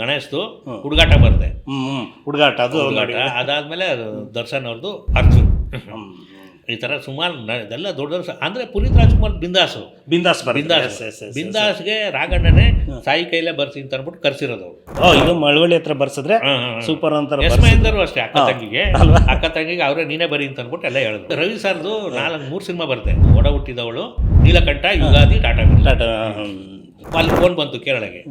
ಗಣೇಶ್ದು ಹುಡುಗಾಟ ಬರುತ್ತೆ. ಹುಡುಗಾಟ ಅದು ಅದಾದ್ಮೇಲೆ ದರ್ಶನ್ ಅವ್ರದ್ದು ಅರ್ಜುನ್. ಈ ತರ ಸುಮಾರು ಇದೆಲ್ಲ ದೊಡ್ಡ ಅಂದ್ರೆ ಪುನೀತ್ ರಾಜ್ಕುಮಾರ್ ಬಿಂದಾಸ್ಗೆ ರಾಘಣ್ಣನೇ ಸಾಯಿ ಕೈಲೇ ಬರ್ಸಿ ಅಂತ ಅನ್ಬಿಟ್ಟು ಕರ್ಸಿರೋದು. ಇದು ಮಳವಳ್ಳಿ ಹತ್ರ ಬರ್ಸಿದ್ರೆ ಸೂಪರ್ ಅಂತ. ಯಶ್ಮಹೇಂದರು ಅಷ್ಟೇ, ಅಕ್ಕ ತಂಗಿಗೆ ಅವರೇ ನೀನೇ ಬರಿ ಅಂತ ಅನ್ಬಿಟ್ಟು ಎಲ್ಲ ಹೇಳಿದ್ರು. ರವಿ ಸರ್ದು 3 ಸಿನಿಮಾ ಬರುತ್ತೆ. ಒಡ ಹುಟ್ಟಿದವಳು, ನೀಲಕಂಠ, ಯುಗಾದಿ, ಟಾಟಾ. ಅಲ್ಲಿ ಫೋನ್ ಬಂತು ಕೇರಳಗೆ,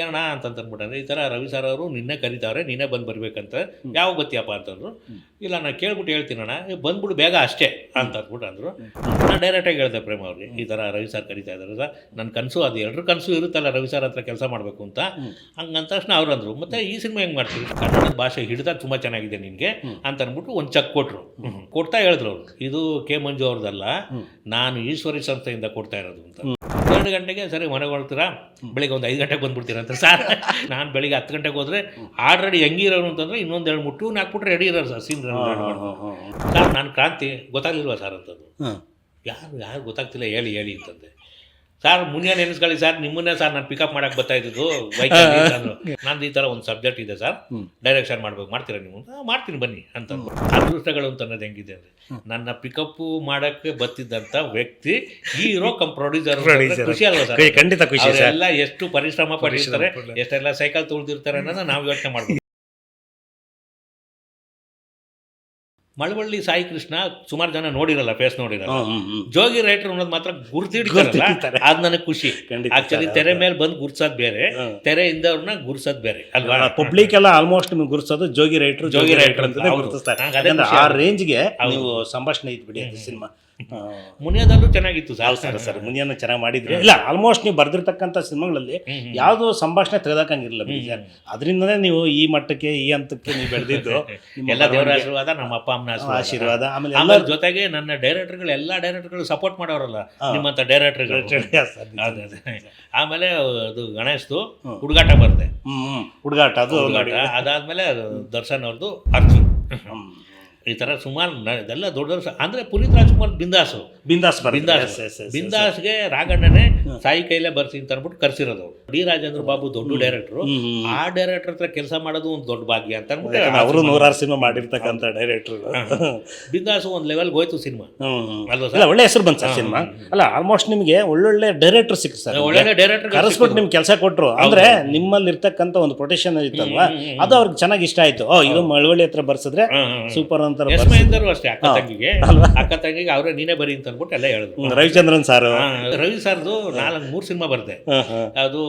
ಏನಣ್ಣ ಅಂತಂದ್ಬಿಟ್ಟಂದ್ರೆ ಈ ಥರ ರವಿ ಸರ್ ಅವರು ನಿನ್ನೆ ಕರೀತಾವ್ರೆ, ನೀನೇ ಬಂದು ಬರ್ಬೇಕಂತ. ಯಾವ ಬತ್ತಿಯಪ್ಪ ಅಂತಂದ್ರು. ಇಲ್ಲ ನಾನು ಕೇಳ್ಬಿಟ್ಟು ಹೇಳ್ತೀನಣ್ಣ, ಬಂದ್ಬಿಡು ಬೇಗ ಅಷ್ಟೇ ಅಂತ ಅಂದ್ಬಿಟ್ಟು ಅಂದರು. ನಾನು ಡೈರೆಕ್ಟಾಗಿ ಹೇಳಿದೆ ಪ್ರೇಮ ಅವ್ರಿಗೆ, ಈ ಥರ ರವಿ ಸರ್ ಕರೀತಾ ಇದ್ದಾರೆ ಸರ್, ನನ್ನ ಕನಸು ಅದು ಎಲ್ಲರ ಕನಸು ಇರುತ್ತಲ್ಲ ರವಿ ಸರ್ ಹತ್ರ ಕೆಲಸ ಮಾಡಬೇಕು ಅಂತ. ಹಂಗಂತ ತಕ್ಷಣ ಅವ್ರು ಅಂದರು, ಮತ್ತೆ ಈ ಸಿನಿಮಾ ಹೆಂಗೆ ಮಾಡ್ತೀವಿ, ಕನ್ನಡದ ಭಾಷೆ ಹಿಡಿದಾಗ ತುಂಬ ಚೆನ್ನಾಗಿದೆ ನಿನಗೆ ಅಂತ ಅಂದ್ಬಿಟ್ಟು ಒಂದು ಚೆಕ್ ಕೊಟ್ಟರು. ಕೊಡ್ತಾ ಹೇಳಿದ್ರು ಅವರು, ಇದು ಕೆ ಮಂಜು ಅವ್ರದ್ದಲ್ಲ, ನಾನು ಈಶ್ವರಿ ಸಂಸ್ಥೆಯಿಂದ ಕೊಡ್ತಾ ಇರೋದು ಅಂತ. 2 ಗಂಟೆಗೆ ಸರಿ ಮನೆಗೆ ಹೊರಡ್ತೀರಾ, ಬೆಳಿಗ್ಗೆ ಒಂದು 5 ಗಂಟೆಗೆ ಬಂದ್ಬಿಡ್ತೀರಾ ಅಂತ. ಸರ್ ನಾನು ಬೆಳಿಗ್ಗೆ 10 ಗಂಟೆಗೆ ಹೋದರೆ ಆಲ್ರೆಡಿ ಹೆಂಗಿರೋರು ಅಂತಂದರೆ ಇನ್ನೊಂದು 2-3 ಟೂನ್ ಹಾಕ್ಬಿಟ್ರೆ ರೆಡಿ ಇರೋರು ಸರ್ ಸೀನ್. ಸರ್ ನಾನು ಕ್ರಾಂತಿ ಗೊತ್ತಾಗಲಿಲ್ವಾ ಸರ್ ಅಂತದ್ದು. ಯಾರು ಗೊತ್ತಾಗ್ತಿಲ್ಲ ಹೇಳಿ ಅಂತಂದೆ. ಸರ್ ಮುನಿಯ ನೆನೆಸ್ಕೊಳ್ಳಿ ಸರ್, ನಿಮ್ಮನ್ನೇ ಸರ್ ನಾನು ಪಿಕಪ್ ಮಾಡಕ್ಕೆ ಬರ್ತಾ ಇದ್ದು ಬೈಕಲ್ಲಿ. ನಂದು ಈ ಥರ ಒಂದು ಸಬ್ಜೆಕ್ಟ್ ಇದೆ ಸರ್, ಡೈರೆಕ್ಷನ್ ಮಾಡ್ಬೇಕು, ಮಾಡ್ತೀರಾ ನೀವು? ಮಾಡ್ತೀನಿ ಬನ್ನಿ ಅಂತ. ಅದೃಷ್ಟಗಳು ಅಂತ ಅನ್ನೋದು ಹೆಂಗಿದೆ ಅಂದರೆ, ನನ್ನ ಪಿಕಪ್ಪು ಮಾಡೋಕ್ಕೆ ಬರ್ತಿದ್ದಂಥ ವ್ಯಕ್ತಿ ಹೀರೋ ಕಮ್ ಪ್ರೊಡ್ಯೂಸರ್. ಖುಷಿ ಅಲ್ವಾ ಸರ್? ಖಂಡಿತ ಖುಷಿ. ಎಲ್ಲ ಎಷ್ಟು ಪರಿಶ್ರಮ ಪಡಿರ್ತಾರೆ, ಎಷ್ಟೆಲ್ಲ ಸೈಕಲ್ ತುಳಿದಿರ್ತಾರೆ ಅನ್ನೋದನ್ನ ನಾವು ಯೋಚನೆ ಮಾಡ್ಬೋದು. ಮಳವಳ್ಳಿ ಸಾಯಿ ಕೃಷ್ಣ ಸುಮಾರು ಜನ ನೋಡಿರಲ್ಲ, ಫೇಸ್ ನೋಡಿರಲ್ಲ. ಜೋಗಿ ರೈಟರ್ ಅನ್ನೋದು ಮಾತ್ರ ಗುರ್ತಿಡ್ತಾರಲ್ಲ, ಅದು ನನಗೆ ಖುಷಿ. ಆಕ್ಚುಲಿ ತೆರೆ ಮೇಲೆ ಬಂದು ಗುರ್ಸೋದು ಬೇರೆ, ತೆರೆಯಿಂದ ಅವ್ರನ್ನ ಗುರ್ಸೋದು ಬೇರೆ ಅಲ್ವಾ. ಪಬ್ಲಿಕ್ ಎಲ್ಲ ಆಲ್ಮೋಸ್ಟ್ ನಿಮ್ಗೆ ಗುರ್ಸೋದು ಜೋಗಿ ರೈಟರ್ ಅಂತ ಗುರುತಿಸ್ತಾರೆ. ಆ ರೇಂಜ್ಗೆ ನೀವು ಸಂಭಾಷಣೆ ಇದ್ಬಿಡಿ ಅದು ಸಿನಿಮಾ. ಮುನಿಯಾದಲ್ಲೂ ಚೆನ್ನಾಗಿತ್ತು ಸರ್ ಮುನಿಯನ್ನು ಚೆನ್ನಾಗಿ ಮಾಡಿದ್ರಿ. ಇಲ್ಲ ಆಲ್ಮೋಸ್ಟ್ ನೀವು ಬರ್ದಿರ್ತಕ್ಕಂಥ ಸಿನಿಮಾಗಳಲ್ಲಿ ಯಾವುದು ಸಂಭಾಷಣೆ ತೆಗೆದಾಕಂಗಿರಲಿಲ್ಲ ಸರ್. ಅದರಿಂದನೇ ನೀವು ಈ ಮಟ್ಟಕ್ಕೆ, ಈ ಹಂತಕ್ಕೆ ನೀವು ಬೆಳೆದಿದ್ದು. ಎಲ್ಲ ದೇವರ ಆಶೀರ್ವಾದ, ನಮ್ಮ ಅಪ್ಪ ಅಮ್ಮನ ಆಶೀರ್ವಾದ. ಆಮೇಲೆ ಎಲ್ಲರ ಜೊತೆಗೆ ನನ್ನ ಡೈರೆಕ್ಟರ್ಗಳು, ಎಲ್ಲ ಡೈರೆಕ್ಟರ್ಗಳು ಸಪೋರ್ಟ್ ಮಾಡೋರಲ್ಲ, ನಿಮ್ಮಂತ ಡೈರೆಕ್ಟರ್ಗಳು. ಆಮೇಲೆ ಅದು ಗಣೇಶ್ದು ಹುಡುಗಾಟ ಬರುತ್ತೆ. ಹುಡುಗಾಟ ಅದು ಅದಾದ್ಮೇಲೆ ದರ್ಶನ್ ಅವ್ರದ್ದು ಅರ್ಜುನ್. ಈ ತರ ಸುಮಾರು ಇದೆಲ್ಲ ದೊಡ್ಡ ಅಂದ್ರೆ ಪುನೀತ್ ರಾಜ್ಕುಮಾರ್ ಬಿಂದಾಸ್ಗೆ ರಾಘಣ್ಣನೇ ಸಾಯಿ ಕೈಲೇ ಬರ್ಸಿ ಅಂತ ಅನ್ಬಿಟ್ಟು ಕರ್ಸಿರೋದು. ಡಿ ರಾಜೇಂದ್ರ ಬಾಬು ದೊಡ್ಡ ಡೈರೆಕ್ಟರ್. ಆ ಡೈರೆಕ್ಟರ್ ಹತ್ರ ಕೆಲಸ ಮಾಡೋದು ಒಂದು ದೊಡ್ಡ ಭಾಗ್ಯ ಅಂತ ಅನ್ಬಿಟ್ಟು ಅವರು 106 ಸಿನಿಮಾ ಮಾಡಿರ್ತಕ್ಕಂಥ ಡೈರೆಕ್ಟರ್. ಬಿಂದಾಸ್ ಒಂದು ಲೆವೆಲ್ಗೆ ಹೋಯ್ತು ಸಿನಿಮಾ ಅಲ್ವಾ ಸರ್? ಒಳ್ಳೆ ಹೆಸರು ಬಂತು ಸರ್ ಸಿನಿಮಾ. ಅಲ್ಲ ಆಲ್ಮೋಸ್ಟ್ ನಿಮಗೆ ಒಳ್ಳೊಳ್ಳೆ ಡೈರೆಕ್ಟರ್ ಸಿಕ್ತು ಸರ್. ಒಳ್ಳೆ ಡೈರೆಕ್ಟರ್ ಕರೆಸ್ಬಿಟ್ಟು ನಿಮ್ಗೆ ಕೆಲಸ ಕೊಟ್ಟರು ಅಂದ್ರೆ ನಿಮ್ಮಲ್ಲಿ ಇರ್ತಕ್ಕಂಥ ಒಂದು ಪ್ರೊಟೆಕ್ಷನ್ ಇತ್ತಲ್ವಾ, ಅದು ಅವ್ರಿಗೆ ಚೆನ್ನಾಗಿ ಇಷ್ಟ ಆಯ್ತು. ಇದು ಮಳವಳ್ಳಿ ಹತ್ರ ಬರ್ಸಿದ್ರೆ ಸೂಪರ್ ಅಂತ. ಯಶ್ಮಹೇಂದರು ಅಷ್ಟೇ, ಅಕ್ಕ ತಂಗಿಗೆ ಅವರೇ ನೀನೇ ಬರಿ ಅಂತ ಅನ್ಬಿಟ್ಟು ಎಲ್ಲ ಹೇಳಿದ್ರು. ರವಿಚಂದ್ರನ್ ಸರ್, ರವಿ ಸರ್ದು 3 ಸಿನಿಮಾ ಬರುತ್ತೆ. ಅದು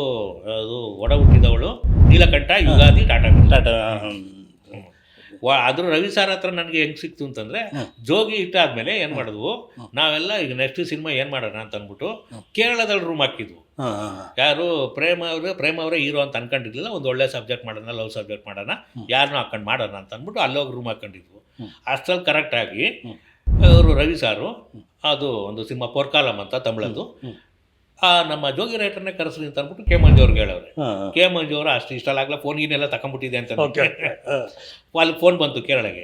ಒಡ ಹುಟ್ಟಿದವಳು, ನೀಲಕಂಠ, ಯುಗಾದಿ, ಟಾಟಾ. ಅದ್ರ ರವಿ ಸರ್ ಹತ್ರ ನನಗೆ ಹೆಂಗೆ ಸಿಕ್ತು ಅಂತಂದರೆ, ಜೋಗಿ ಇಟ್ಟಾದ್ಮೇಲೆ ಏನು ಮಾಡಿದ್ವು ನಾವೆಲ್ಲ, ಈಗ ನೆಕ್ಸ್ಟ್ ಸಿನಿಮಾ ಏನು ಮಾಡೋಣ ಅಂತ ಅಂದ್ಬಿಟ್ಟು ಕೇರಳದಲ್ಲಿ ರೂಮ್ ಹಾಕಿದ್ವು. ಯಾರು ಪ್ರೇಮ ಅವರೇ ಹೀರೋ ಅಂತ ಅನ್ಕೊಂಡಿರ್ಲಿಲ್ಲ. ಒಂದು ಒಳ್ಳೆ ಸಬ್ಜೆಕ್ಟ್ ಮಾಡೋಣ, ಲವ್ ಸಬ್ಜೆಕ್ಟ್ ಮಾಡೋಣ, ಯಾರನ್ನೂ ಹಾಕೊಂಡು ಮಾಡೋಣ ಅಂತ ಅಂದ್ಬಿಟ್ಟು ಅಲ್ಲೋಗಿ ರೂಮ್ ಹಾಕೊಂಡಿದ್ವು. ಅಷ್ಟರಲ್ಲಿ ಕರೆಕ್ಟಾಗಿ ಅವರು ರವಿ ಸಾರು ಅದು ಒಂದು ಸಿನಿಮಾ ಪೊರ್ಕಾಲಂ ಅಂತ ತಮಿಳದ್ದು, ನಮ್ಮ ಜೋಗಿ ರೈಟರ್ನೇ ಕರೆಸ್ರಿ ಅಂತ ಅಂದ್ಬಿಟ್ಟು ಕೆ ಮಂಜು ಅವ್ರಿಗೆ ಹೇಳವ್ರೆ. ಕೆ ಮಂಜು ಅವರು ಅಷ್ಟು ಇಷ್ಟಲಾಗಲ್ಲ, ಫೋನ್ಗಿನೆಲ್ಲ ತಗೊಂಡ್ಬಿಟ್ಟಿದೆ ಅಂತ ಅಲ್ಲಿ ಫೋನ್ ಬಂತು ಕೇರಳಗೆ.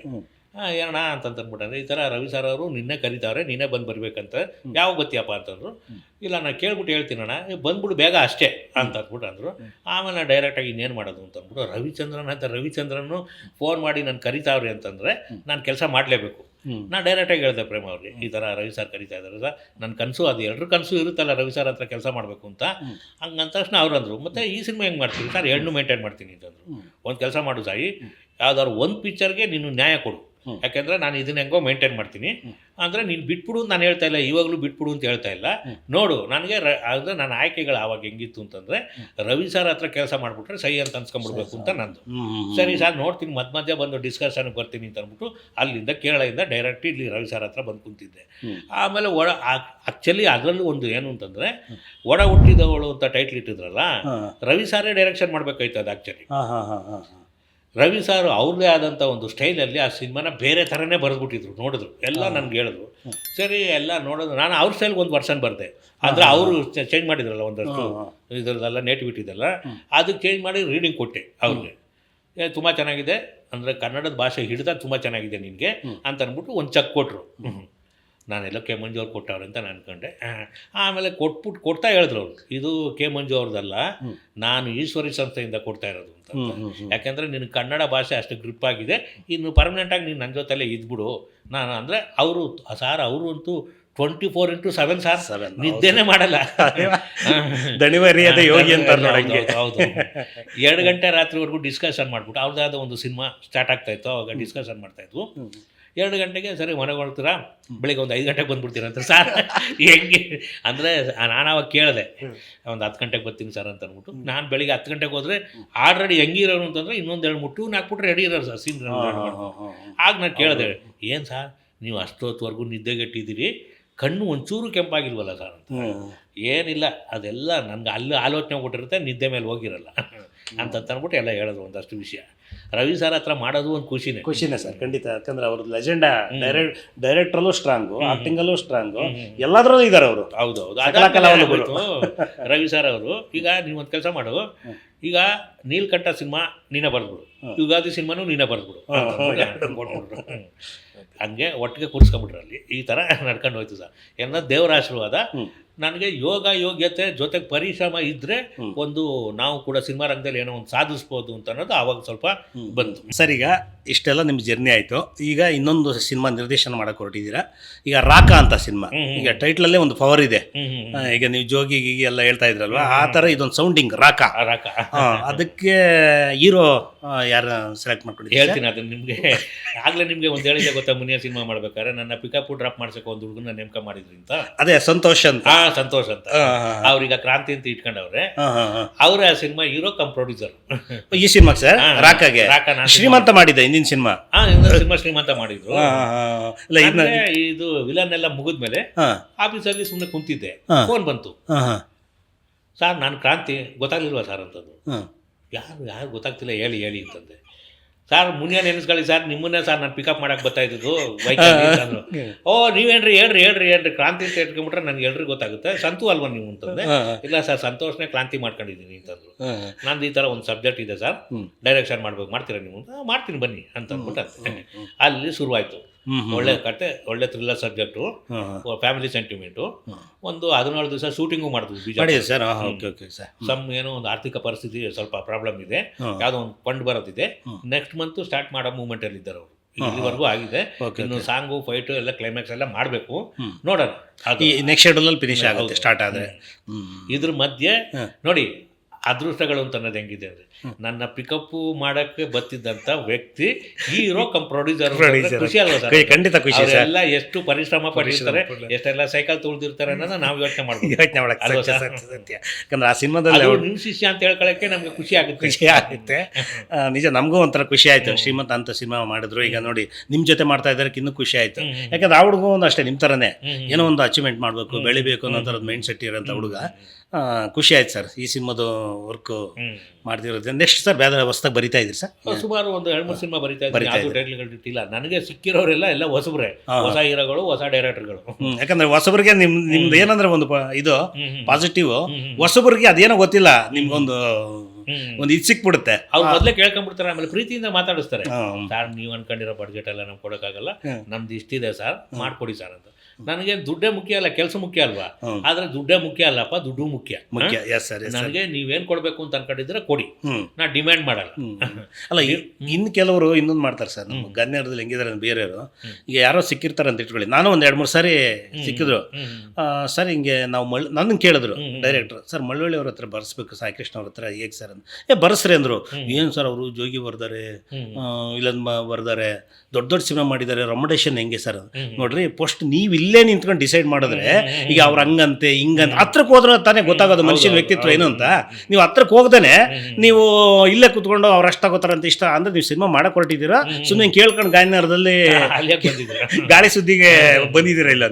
ಏನಣ್ಣ ಅಂತಂದ್ಬಿಟ್ಟಂದ್ರೆ ಈ ಥರ ರವಿ ಸರ್ ಅವರು ನಿನ್ನೆ ಕರೀತಾವ್ರೆ, ನೀನೇ ಬಂದು ಬರ್ಬೇಕಂತ. ಯಾವ ಬತ್ತಿಯಪ್ಪ ಅಂತಂದ್ರು. ಇಲ್ಲ ನಾನು ಕೇಳ್ಬಿಟ್ಟು ಹೇಳ್ತೀನಣ್ಣ, ಬಂದ್ಬಿಡು ಬೇಗ ಅಷ್ಟೇ ಅಂತ ಅಂದ್ಬಿಟ್ಟು ಅಂದರು. ಆಮೇಲೆ ನಾನು ಡೈರೆಕ್ಟಾಗಿ ಇನ್ನೇನು ಮಾಡೋದು ಅಂತ ಅಂದ್ಬಿಟ್ಟು ರವಿಚಂದ್ರನ್ನು ಫೋನ್ ಮಾಡಿ ನಾನು ಕರೀತಾವ್ರಿ ಅಂತಂದರೆ ನಾನು ಕೆಲಸ ಮಾಡಲೇಬೇಕು. ನಾನು ಡೈರೆಕ್ಟಾಗಿ ಹೇಳಿದೆ ಪ್ರೇಮ ಅವ್ರಿಗೆ, ಈ ಥರ ರವಿ ಸರ್ ಕರೀತಾ ಇದ್ದಾರೆ ಸರ್, ನನ್ನ ಕನಸು ಅದು ಎಲ್ಲರ ಕನಸು ಇರುತ್ತಲ್ಲ ರವಿ ಸರ್ ಹತ್ರ ಕೆಲಸ ಮಾಡಬೇಕು ಅಂತ. ಹಂಗಂತ ತಕ್ಷಣ ಅವ್ರು ಅಂದರು, ಮತ್ತೆ ಈ ಸಿನಿಮಾ ಹೆಂಗೆ ಮಾಡ್ತೀನಿ ಸರ್, 2 ಮೇಂಟೈನ್ ಮಾಡ್ತೀನಿ ಅಂತಂದರು. ಒಂದು ಕೆಲಸ ಮಾಡು ಸಾಯಿ, ಯಾವ್ದಾದ್ರು ಒಂದು ಪಿಕ್ಚರ್ಗೆ ನೀನು ನ್ಯಾಯ ಕೊಡು, ಯಾಕೆಂದರೆ ನಾನು ಇದನ್ನ ಹೆಂಗೋ ಮೇಂಟೈನ್ ಮಾಡ್ತೀನಿ. ಅಂದರೆ ನೀನು ಬಿಟ್ಬಿಡು ಅಂತ ನಾನು ಹೇಳ್ತಾ ಇಲ್ಲ, ಇವಾಗಲೂ ಬಿಟ್ಬಿಡು ಅಂತ ಹೇಳ್ತಾ ಇಲ್ಲ. ನೋಡು ನನಗೆ ಅಂದರೆ ನನ್ನ ಆಯ್ಕೆಗಳು ಆವಾಗ ಹೆಂಗಿತ್ತು ಅಂತಂದರೆ, ರವಿ ಸರ್ ಹತ್ರ ಕೆಲಸ ಮಾಡಿಬಿಟ್ರೆ ಸಹಿ ಅಂತ ಅನ್ಸ್ಕೊಂಡ್ಬಿಡ್ಬೇಕು ಅಂತ ನಂದು. ಸರಿ ಸರ್ ನೋಡ್ತೀನಿ, ಮಧ್ಯ ಬಂದು ಡಿಸ್ಕಷನ್ಗೆ ಬರ್ತೀನಿ ಅಂತ ಅಂದ್ಬಿಟ್ಟು ಅಲ್ಲಿಂದ ಕೇರಳದಿಂದ ಡೈರೆಕ್ಟ್ ಇಲ್ಲಿ ರವಿ ಸರ್ ಹತ್ರ ಬಂದು ಕುಂತಿದ್ದೆ. ಆಮೇಲೆ ಆ್ಯಕ್ಚುಲಿ ಅದರಲ್ಲೂ ಒಂದು ಏನು ಅಂತಂದರೆ, ಒಡ ಹುಟ್ಟಿದವಳು ಅಂತ ಟೈಟ್ಲ್ ಇಟ್ಟಿದ್ರಲ್ಲ, ರವಿ ಸಾರೇ ಡೈರೆಕ್ಷನ್ ಮಾಡಬೇಕಾಯ್ತು ಅದು ಆ್ಯಕ್ಚುಲಿ. ರವಿ ಸಾರು ಅವ್ರದ್ದೇ ಆದಂಥ ಒಂದು ಸ್ಟೈಲಲ್ಲಿ ಆ ಸಿನಿಮಾನ ಬೇರೆ ಥರನೇ ಬರೆದ್ಬಿಟ್ಟಿದ್ರು. ನೋಡಿದ್ರು ಎಲ್ಲ ನನಗೆ ಹೇಳಿದ್ರು. ಸರಿ ಎಲ್ಲ ನೋಡೋದು, ನಾನು ಅವ್ರ ಸ್ಟೈಲ್ಗೆ ಒಂದು ವರ್ಷನ್ ಬರೆದೆ. ಅಂದರೆ ಅವರು ಚೇಂಜ್ ಮಾಡಿದ್ರಲ್ಲ ಒಂದಷ್ಟು ಇದರದೆಲ್ಲ ನೇಟಿವಿಟಿದೆಲ್ಲ, ಅದಕ್ಕೆ ಚೇಂಜ್ ಮಾಡಿ ರೀಡಿಂಗ್ ಕೊಟ್ಟೆ ಅವ್ರಿಗೆ. ತುಂಬ ಚೆನ್ನಾಗಿದೆ ಅಂದರೆ ಕನ್ನಡದ ಭಾಷೆ ಹಿಡಿದಾಗ ತುಂಬ ಚೆನ್ನಾಗಿದೆ ನಿನಗೆ ಅಂತ ಅಂದ್ಬಿಟ್ಟು ಒಂದು ಚೆಕ್ ಕೊಟ್ಟರು. ನಾನೆಲ್ಲೋ ಕೆ ಮಂಜು ಅವ್ರು ಕೊಟ್ಟವ್ರೆ ಅಂತ ನಾನು ಅನ್ಕೊಂಡೆ. ಆಮೇಲೆ ಕೊಡ್ತಾ ಹೇಳಿದ್ರು ಅವರು, ಇದು ಕೆ ಮಂಜು ಅವ್ರದ್ದಲ್ಲ, ನಾನು ಈಶ್ವರಿ ಸಂಸ್ಥೆಯಿಂದ ಕೊಡ್ತಾ ಇರೋದು ಅಂತ. ಯಾಕೆಂದರೆ ನಿನಗೆ ಕನ್ನಡ ಭಾಷೆ ಅಷ್ಟು ಗ್ರಿಪ್ ಆಗಿದೆ, ಇನ್ನು ಪರ್ಮನೆಂಟಾಗಿ ನೀನು ನನ್ನ ಜೊತೆಲೇ ಇದ್ಬಿಡು. ನಾನು ಅಂದರೆ ಅವರು ಅವರು ಅಂತೂ 24/7 ಸಾರ್ ನಿದ್ದೆನೇ ಮಾಡಲ್ಲ. ದಣಿವರಿಯದ ಯೋಗಿ ಅಂತ ಹೌದು 2 ಗಂಟೆ ರಾತ್ರಿವರೆಗೂ ಡಿಸ್ಕಷನ್ ಮಾಡ್ಬಿಟ್ಟು ಅವ್ರದ್ದಾದ ಒಂದು ಸಿನಿಮಾ ಸ್ಟಾರ್ಟ್ ಆಗ್ತಾ ಇತ್ತು, ಅವಾಗ ಡಿಸ್ಕಷನ್ ಮಾಡ್ತಾಯಿದ್ವು. 2 ಗಂಟೆಗೆ ಸರಿ ಮನೆಗೆ ಹೊರಡ್ತೀರಾ, ಬೆಳಿಗ್ಗೆ ಒಂದು 5 ಗಂಟೆಗೆ ಬಂದುಬಿಡ್ತೀರ ಅಂತ. ಸರ್ ಹೆಂಗೆ ಅಂದರೆ ನಾನು ಅವಾಗ ಕೇಳಿದೆ, ಒಂದು 10 ಗಂಟೆಗೆ ಬರ್ತೀನಿ ಸರ್ ಅಂತ ಅಂದ್ಬಿಟ್ಟು. ನಾನು ಬೆಳಿಗ್ಗೆ 10 ಗಂಟೆಗೆ ಹೋದರೆ ಆಲ್ರೆಡಿ ಹೆಂಗಿರೋರು ಅಂತಂದರೆ ಇನ್ನೊಂದು 2-3 ಟ್ಯೂನ್ ಹಾಕ್ಬಿಟ್ರೆ ರೆಡಿ ಇರೋರು ಸರ್ ಸೀನ್. ಆಗ ನಾನು ಕೇಳಿದೆ, ಏನು ಸರ್ ನೀವು ಅಷ್ಟೊತ್ತವರೆಗೂ ನಿದ್ದೆಗೆಟ್ಟಿದ್ದೀರಿ, ಕಣ್ಣು ಒಂಚೂರು ಕೆಂಪಾಗಿಲ್ವಲ್ಲ ಸರ್ ಅಂತ. ಏನಿಲ್ಲ, ಅದೆಲ್ಲ ನನಗೆ ಅಲ್ಲಿ ಆಲೋಚನೆ ಕೊಟ್ಟಿರುತ್ತೆ, ನಿದ್ದೆ ಮೇಲೆ ಹೋಗಿರಲ್ಲ ಅಂತಂದ್ಬಿಟ್ಟು ಎಲ್ಲ ಹೇಳಿದ್ರು ಒಂದಷ್ಟು ವಿಷಯ. ರವಿ ಸರ್ ಹತ್ರ ಮಾಡೋದು ಒಂದು ಖುಷಿನೇ ಸರ್, ಖಂಡಿತ. ಯಾಕಂದ್ರೆ ಅವ್ರ ಲೆಜೆಂಡ, ಡೈರೆಕ್ಟ್ರಲ್ಲೂ ಸ್ಟ್ರಾಂಗು, ಆಕ್ಟಿಂಗಲ್ಲೂ ಸ್ಟ್ರಾಂಗು, ಎಲ್ಲದರಲ್ಲೂ ಇದ್ದಾರೆ ಅವರು. ಹೌದು ರವಿ ಸರ್ ಅವರು. ಈಗ ನೀವೊಂದು ಕೆಲಸ ಮಾಡು, ಈಗ ನೀಲ್ಕಂಠ ಸಿನಿಮಾ ನೀನೇ ಬರೆದ್ಬಿಡು, ಯುಗಾದಿ ಸಿನಿಮಾನು ನೀನೇ ಬರೆದ್ಬಿಡು, ಹಂಗೆ ಒಟ್ಟಿಗೆ ಕೂರಿಸ್ಕೊಂಬಿಟ್ರಲ್ಲಿ. ಈ ಥರ ನಡ್ಕೊಂಡು ಹೋಯ್ತು ಸರ್. ಏನೋ ದೇವರ ಆಶೀರ್ವಾದ. ನನಗೆ ಯೋಗ್ಯತೆ ಜೊತೆಗೆ ಪರಿಶ್ರಮ ಇದ್ದರೆ ಒಂದು ನಾವು ಕೂಡ ಸಿನಿಮಾ ರಂಗದಲ್ಲಿ ಏನೋ ಒಂದು ಸಾಧಿಸ್ಬೋದು ಅಂತ ಅನ್ನೋದು ಆವಾಗ ಸ್ವಲ್ಪ ಬಂತು. ಸರ್, ಈಗ ಇಷ್ಟೆಲ್ಲ ನಿಮ್ಮ ಜರ್ನಿ ಆಯಿತು. ಈಗ ಇನ್ನೊಂದು ಸಿನಿಮಾ ನಿರ್ದೇಶನ ಮಾಡೋಕೆ ಹೊರಟಿದ್ದೀರಾ. ಈಗ ರಾಕ ಅಂತ ಸಿನಿಮಾ, ಈಗ ಟೈಟ್ಲಲ್ಲೇ ಒಂದು ಪವರ್ ಇದೆ. ಈಗ ನೀವು ಜೋಗಿ ಗೀಗಿ ಎಲ್ಲ ಹೇಳ್ತಾ ಇದ್ರಲ್ವಾ, ಆ ಥರ ಇದೊಂದು ಸೌಂಡಿಂಗ್ ರಾಕ. ಅದಕ್ಕೆ ಹೀರೋ ಯಾರು ಸೆಲೆಕ್ಟ್ ಮಾಡ್ಕೊಂಡಿದ್ದೀವಿ? ಹೇಳ್ತೀನಿ ಅದನ್ನು ನಿಮಗೆ. ಆಗಲೇ ನಿಮಗೆ ಒಂದು ಹೇಳಿದೆ ಗೊತ್ತಾ, ಮುನಿಯ ಸಿನಿಮಾ ಮಾಡ್ಬೇಕಾದ್ರೆ ನನ್ನ ಪಿಕಪ್ ಡ್ರಾಪ್ ಮಾಡ್ಸೋಕೆ ಒಂದು ಹುಡುಗನ ನೇಮಕ ಮಾಡಿದ್ರಿ ಅಂತ. ಅದೇ ಸಂತೋಷ್ ಅಂತ. ಸಂತೋಷ್ ಅಂತ. ಅವ್ರೀಗ ಕ್ರಾಂತಿ ಅಂತ ಇಟ್ಕೊಂಡವ್ರೆ. ಅವರ ಸಿನಿಮಾ ಹೀರೋ ಕಮ್ ಪ್ರೊಡ್ಯೂಸರ್ ಈ ಸಿನಿಮಾ ಸರ್. ರಾಕಾಗೆ ಶ್ರೀಮಂತ ಮಾಡಿದ್ದೆ ಹಿಂದಿನ ಸಿನಿಮಾ. ಸಿನಿಮಾ ಶ್ರೀಮಂತ ಮಾಡಿದ್ರು. ಇದು ವಿಲನ್ ಎಲ್ಲ ಮುಗಿದ್ಮೇಲೆ ಆಫೀಸಲ್ಲಿ ಸುಮ್ಮನೆ ಕುಂತಿದ್ದೆ, ಫೋನ್ ಬಂತು. ಸರ್ ನಾನು ಕ್ರಾಂತಿ, ಗೊತ್ತಾಗ್ಲಿಲ್ವಾ ಸರ್ ಅಂತದ್ದು. ಯಾರು ಗೊತ್ತಾಗ್ತಿಲ್ಲ, ಹೇಳಿ ಅಂತಂದೆ. ಸರ್ ಮುನಿಯ ನೆನೆಸ್ಕೊಳ್ಳಿ ಸರ್, ನಿಮ್ಮನ್ನೇ ಸರ್ ನಾನು ಪಿಕಪ್ ಮಾಡಕ್ಕೆ ಬರ್ತಾ ಇದ್ದು ಬೈಕಲ್ಲಿ ಅಂದರು. ಓ ನೀವೇನ್ರಿ ಹೇಳ್ರಿ ಕ್ರಾಂತಿ ಅಂತ ಇಟ್ಕೊಂಡ್ಬಿಟ್ರೆ ನನಗೆ ಎಲ್ರಿ ಗೊತ್ತಾಗುತ್ತೆ, ಸಂತು ಅಲ್ವಾ ನೀವು ಅಂತಂದೆ. ಇಲ್ಲ ಸರ್ ಸಂತೋಷನೇ ಕ್ರಾಂತಿ ಮಾಡ್ಕೊಂಡಿದ್ದೀನಿ ಅಂತಂದ್ರು. ನಂದು ಈ ಥರ ಒಂದು ಸಬ್ಜೆಕ್ಟ್ ಇದೆ ಸರ್, ಡೈರೆಕ್ಷನ್ ಮಾಡ್ತೀರಾ ನೀವು ಅಂತ. ಮಾಡ್ತೀನಿ ಬನ್ನಿ ಅಂತ ಅಂದ್ಬಿಟ್ಟು ಅಲ್ಲಿ ಶುರುವಾಯಿತು. ಒಳ್ಳೆ ಕತೆ, ಒಳ್ಳೆ ಥ್ರಿಲ್ಲರ್ ಸಬ್ಜೆಕ್ಟು, ಫ್ಯಾಮಿಲಿ ಸೆಂಟಿಮೆಂಟು. ಒಂದು 17 ದಿವಸ ಶೂಟಿಂಗು ಮಾಡಿದ್ವಿ ಸರ್. ಏನೋ ಒಂದು ಆರ್ಥಿಕ ಪರಿಸ್ಥಿತಿ ಸ್ವಲ್ಪ ಪ್ರಾಬ್ಲಮ್ ಇದೆ, ಯಾವುದೋ ಒಂದು ಫಂಡ್ ಬರೋದಿದೆ. ನೆಕ್ಸ್ಟ್ ಮಂತ್ ಸ್ಟಾರ್ಟ್ ಮಾಡೋ ಮೂಮೆಂಟಲ್ಲಿ ಇದ್ದಾರೆ ಅವರು. ಇಲ್ಲಿವರೆಗೂ ಆಗಿದೆ. ಇನ್ನು ಸಾಂಗು ಫೈಟು ಎಲ್ಲ ಕ್ಲೈಮ್ಯಾಕ್ಸ್ ಎಲ್ಲ ಮಾಡಬೇಕು, ನೋಡೋಣ. ನೆಕ್ಸ್ಟ್ ಶೆಡ್ಯೂಲಲ್ಲಿ ಫಿನಿಶ್ ಆಗುತ್ತೆ, ಸ್ಟಾರ್ಟ್ ಆದರೆ. ಇದ್ರ ಮಧ್ಯೆ ನೋಡಿ ಅದೃಷ್ಟಗಳು ಅಂತ ಅನ್ನೋದು ಹೆಂಗಿದೆ ಅಂದರೆ, ನನ್ನ ಪಿಕಪ್ ಮಾಡಕ್ಕೆ ಬರ್ತಿದ್ದಂಥ ವ್ಯಕ್ತಿ ಹೀರೋ ಕಮ್ ಪ್ರೊಡ್ಯೂಸರ್. ಖುಷಿ ಅಲ್ವಾ ಸರ್? ಖಂಡಿತ ಖುಷಿ. ಎಲ್ಲ ಎಷ್ಟು ಪರಿಶ್ರಮ ಪಟ್ಟಿರ್ತಾರೆ, ಎಷ್ಟೆಲ್ಲ ಸೈಕಲ್ ತುಳಿದಿರ್ತಾರೆ ಅನ್ನೋದು ನಾವು ಯೋಚನೆ ಮಾಡ್ತೀವಿ. ಯಾಕಂದ್ರೆ ಆ ಸಿನಿಮಾದಲ್ಲಿ ನಿಮ್ಮ ಶಿಷ್ಯ ಅಂತ ಹೇಳ್ಕೊಳಕ್ಕೆ ನಮ್ಗೆ ಖುಷಿ ಆಗುತ್ತೆ. ನಿಜ, ನಮಗೂ ಒಂಥರ ಖುಷಿ ಆಯ್ತು. ಶ್ರೀಮಂತ ಅಂತ ಸಿನಿಮಾ ಮಾಡಿದ್ರು. ಈಗ ನೋಡಿ ನಿಮ್ಮ ಜೊತೆ ಮಾಡ್ತಾ ಇದ್ದಾರೆ, ಇನ್ನೂ ಖುಷಿ ಆಯ್ತು. ಯಾಕಂದ್ರೆ ಆ ಹುಡುಗ ಒಂದು ಅಷ್ಟೇ ನಿಮ್ಮ ಥರನೇ ಏನೋ ಒಂದು ಅಚೀವ್ಮೆಂಟ್ ಮಾಡಬೇಕು, ಬೆಳಿಬೇಕು ಅನ್ನೋ ಥರದ ಮೈಂಡ್ ಸೆಟ್ ಇರೋಂಥ ಹುಡುಗ. ಖುಷಿ ಆಯ್ತು ಸರ್ ಈ ಸಿನಿಮಾದು ವರ್ಕ್ ಮಾಡ್ತಿರೋದು. ನೆಕ್ಸ್ಟ್ ಸರ್ ಬೇರೆ ಹೊಸದಾಗಿ ಬರಿತಾ ಇದ್ರಿ ಸರ್? ಸುಮಾರು ಒಂದು 2-3 ಸಿನಿಮಾ ಬರಿತಾ ಇದ್ದೀನಿ. ಟೈಟ್ಲ್ಗಳು ಇಟ್ಟಿಲ್ಲ ನನಗೆ, ಸಿಕ್ಕಿರೋರೆಲ್ಲ ಹೊಸಬ್ರೆ, ಹೊಸ ಹೀರೋಗಳು, ಹೊಸ ಡೈರೆಕ್ಟರ್ಗಳು. ಯಾಕಂದ್ರೆ ಹೊಸಬ್ರಿಗೆ ನಿಮ್ದು ಏನಂದ್ರೆ ಒಂದು ಇದು ಪಾಸಿಟಿವ್, ಹೊಸಬ್ರಿಗೆ ಅದೇನೋ ಗೊತ್ತಿಲ್ಲ, ನಿಮ್ಗೊಂದು ಇದು ಸಿಕ್ಬಿಡುತ್ತೆ. ಅವ್ರು ಮೊದಲೇ ಕೇಳ್ಕೊಂಡ್ಬಿಡ್ತಾರೆ, ಆಮೇಲೆ ಪ್ರೀತಿಯಿಂದ ಮಾತಾಡಿಸ್ತಾರೆ. ಸರ್ ನೀವು ಅನ್ಕೊಂಡಿರೋ ಬಡ್ಜೆಟ್ ಎಲ್ಲ ನಮ್ಗೆ ಕೊಡೋಕ್ಕಾಗಲ್ಲ, ನಮ್ದು ಇಷ್ಟಿದೆ ಸರ್, ಮಾಡ್ಕೊಡಿ ಸರ್ ಅಂತ. ನನಗೆ ದುಡ್ಡೇ ಮುಖ್ಯ ಅಲ್ಲ, ಕೆಲಸ ಮುಖ್ಯ ಅಲ್ವಾ? ಆದ್ರೆ ದುಡ್ಡೇ ಮುಖ್ಯ ಅಲ್ಲಪ್ಪ, ದುಡ್ಡು ಮುಖ್ಯ. ನನಗೆ ನೀವೇನ್ ಕೊಡ್ಬೇಕು ಅಂತ ಅನ್ಕೊಂಡಿದ್ರೆ ಕೊಡಿ, ನಾ ಡಿಮ್ಯಾಂಡ್ ಮಾಡಲ್ಲ. ಅಲ್ಲ, ಇನ್ನು ಕೆಲವರು ಇನ್ನೊಂದು ಮಾಡ್ತಾರೆ ಸರ್, ನಮ್ಮ ಗಣ್ಯರಲ್ಲಿ ಹೆಂಗಿದ್ದಾರೆ ಬೇರೆಯವರು. ಈಗ ಯಾರೋ ಸಿಕ್ಕಿರ್ತಾರೆ ಅಂತ ಇಟ್ಕೊಳ್ಳಿ, ನಾನು ಒಂದು 2-3 ಸಾರಿ ಸಿಕ್ಕಿದ್ರು. ಸರ್ ಹಿಂಗೆ ನಾವು ನನ್ನ ಕೇಳಿದ್ರು ಡೈರೆಕ್ಟರ್, ಸರ್ ಮಳ್ಳೊಳ್ಳಿ ಅವ್ರ ಹತ್ರ ಬರ್ಸ್ಬೇಕು, ಸಾಯಿಕೃಷ್ಣ ಅವ್ರ ಹತ್ರ ಹೇಗೆ ಸರ್ ಅಂತ. ಬರ್ಸ್ರಿ ಅಂದರು. ಏನು ಸರ್ ಅವರು ಜೋಗಿ ಬರ್ದಾರೆ, ಇಲ್ಲೊಂದು ಬರ್ದಾರೆ, ದೊಡ್ಡ ಸಿನಿಮಾ ಮಾಡಿದ್ದಾರೆ, ರೊಮಡೇಶನ್ ಹೆಂಗೆ ಸರ್? ನೋಡ್ರಿ, ಫಸ್ಟ್ ನೀವು ಇಲ್ಲೇ ನಿಂತ್ಕೊಂಡು ಡಿಸೈಡ್ ಮಾಡಿದ್ರೆ, ಈಗ ಅವ್ರು ಹಂಗಂತೆ ಹಿಂಗಂತ ಹತ್ರಕ್ಕೆ ಹೋದ್ರೆ ತಾನೇ ಗೊತ್ತಾಗೋದು ಮನುಷ್ಯನ ವ್ಯಕ್ತಿತ್ವ ಏನು ಅಂತ. ನೀವು ಹತ್ರಕ್ಕೆ ಹೋಗ್ದೇನೆ ನೀವು ಇಲ್ಲೇ ಕೂತ್ಕೊಂಡು ಅವ್ರು ಅಷ್ಟು ತಗೋತಾರ ಅಂತ ಇಷ್ಟ ಅಂದ್ರೆ ನೀವು ಸಿನಿಮಾ ಮಾಡಕ್ಕೆ ಹೊರಟಿದ್ದೀರಾ, ಸುಮ್ಮನೆ ಕೇಳ್ಕೊಂಡು ಗಾಯನರದಲ್ಲಿ ಗಾಳಿ ಸುದ್ದಿಗೆ ಬಂದಿದ್ದೀರಾ ಇಲ್ಲ.